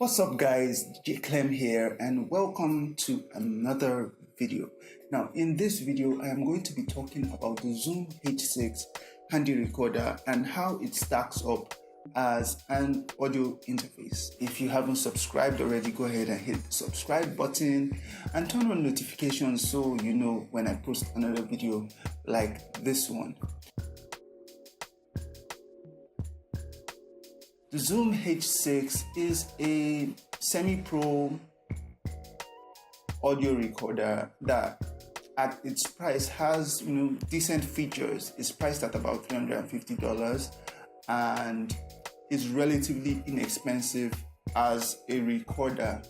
What's up guys, J Clem here and welcome to another video. Now in this video I am going to be talking about the Zoom H6 handy recorder and how it stacks up as an audio interface. If you haven't subscribed already, go ahead and hit the subscribe button and turn on notifications so you know when I post another video like this one. The Zoom H6 is a semi-pro audio recorder that at its price has decent features. It's priced at about $350 and is relatively inexpensive as a recorder.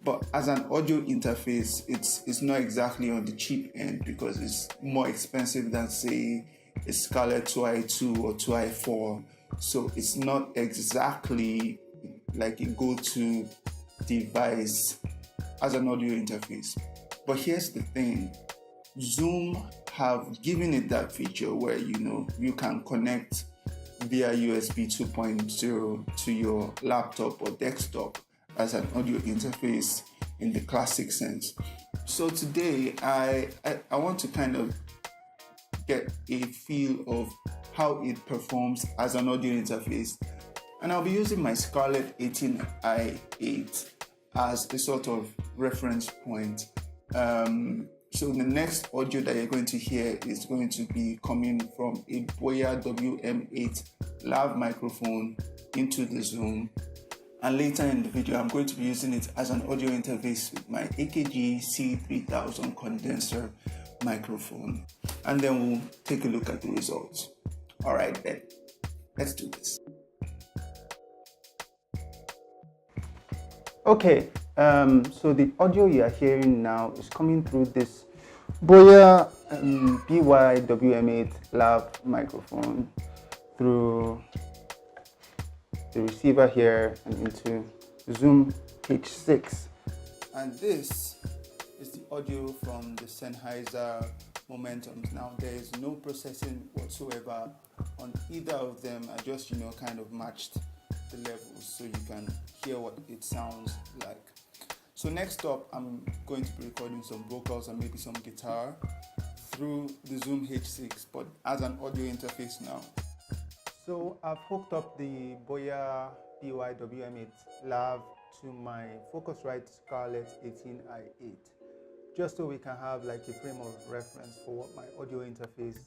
But as an audio interface, it's not exactly on the cheap end because it's more expensive than say a Scarlett 2i2 or 2i4. So it's not exactly like a go-to device as an audio interface. But here's the thing, Zoom have given it that feature where you can connect via USB 2.0 to your laptop or desktop as an audio interface in the classic sense. So today I want to kind of get a feel of how it performs as an audio interface, and I'll be using my Scarlett 18i8 as a sort of reference point. So the next audio that you're going to hear is going to be coming from a Boya WM8 lav microphone into the Zoom, and later in the video I'm going to be using it as an audio interface with my AKG C3000 condenser microphone, and then we'll take a look at the results. All right, then let's do this. Okay, so the audio you are hearing now is coming through this Boya BY-WM8 lav microphone through the receiver here and into Zoom H6. And this is the audio from the Sennheiser Momentums. Now there is no processing whatsoever on either of them. I just kind of matched the levels so you can hear what it sounds like. So next up I'm going to be recording some vocals and maybe some guitar through the Zoom H6 but as an audio interface now. So I've hooked up the Boya BY-WM8 lav to my Focusrite Scarlett 18i8 just so we can have like a frame of reference for what my audio interface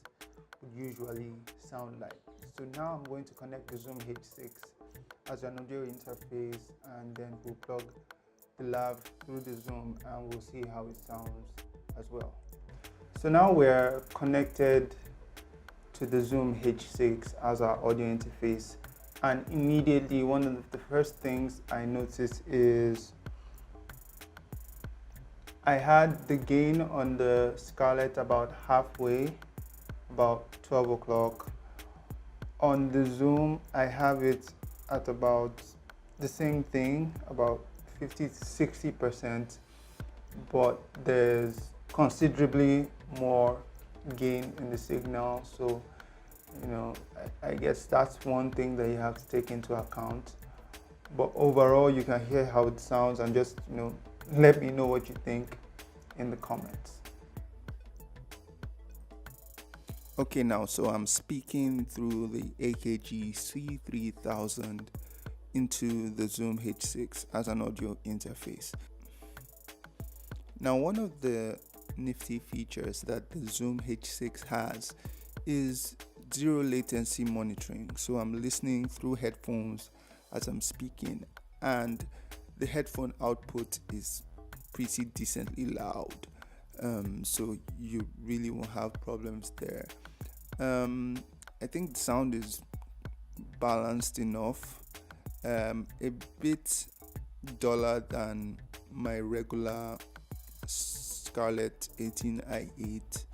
would usually sound like. So now I'm going to connect the Zoom H6 as an audio interface, and then we'll plug the lav through the Zoom and we'll see how it sounds as well. So now we're connected to the Zoom H6 as our audio interface, and immediately one of the first things I noticed is I had the gain on the Scarlett about halfway, about 12 o'clock. On the Zoom, I have it at about the same thing, about 50 to 60%, but there's considerably more gain in the signal. So, I guess that's one thing that you have to take into account. But overall, you can hear how it sounds and just, let me know what you think in the comments. Okay, now so I'm speaking through the AKG C3000 into the Zoom H6 as an audio interface. Now one of the nifty features that the Zoom H6 has is zero latency monitoring. So I'm listening through headphones as I'm speaking, and the headphone output is pretty decently loud, so you really won't have problems there. I think the sound is balanced enough, a bit duller than my regular Scarlett 18i8,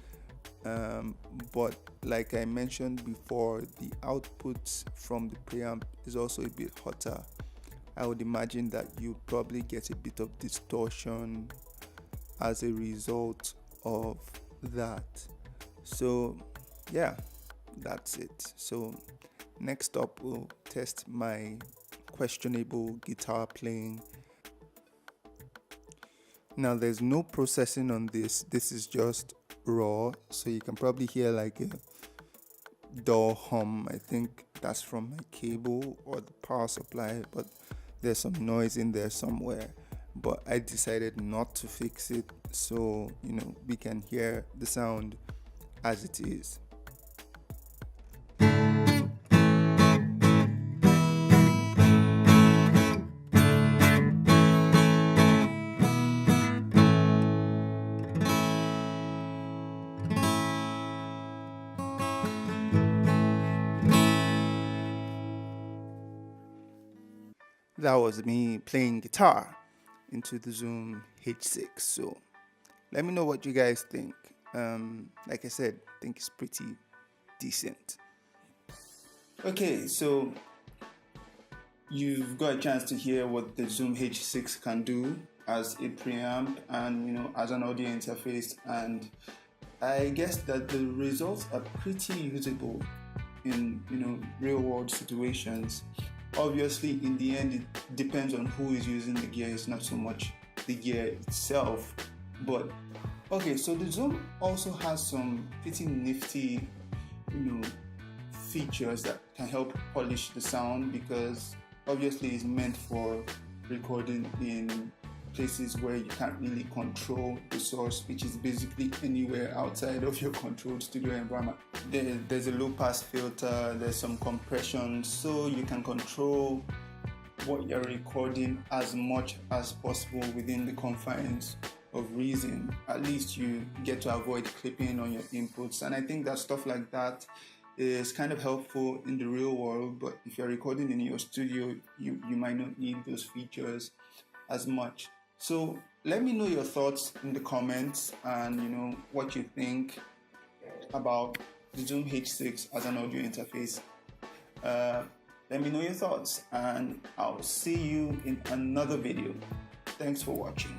but like I mentioned before, the output from the preamp is also a bit hotter. I would imagine that you probably get a bit of distortion as a result of that. So yeah, that's it. So next up we'll test my questionable guitar playing. Now there's no processing on this. This is just raw, so you can probably hear like a dull hum. I think that's from my cable or the power supply, but there's some noise in there somewhere. But I decided not to fix it, so we can hear the sound as it is. That was me playing guitar into the Zoom H6. So let me know what you guys think. Like I said, I think it's pretty decent. Okay, so you've got a chance to hear what the Zoom H6 can do as a preamp and as an audio interface, and I guess that the results are pretty usable in real world situations. Obviously, in the end, it depends on who is using the gear. It's not so much the gear itself. But okay, so the Zoom also has some pretty nifty, features that can help polish the sound, because obviously it's meant for recording in places where you can't really control the source, which is basically anywhere outside of your controlled studio environment. There's a low pass filter, there's some compression, so you can control what you're recording as much as possible within the confines of reason. At least you get to avoid clipping on your inputs, and I think that stuff like that is kind of helpful in the real world, but if you're recording in your studio, you might not need those features as much. So let me know your thoughts in the comments, and what you think about the Zoom H6 as an audio interface. Let me know your thoughts, and I'll see you in another video. Thanks for watching.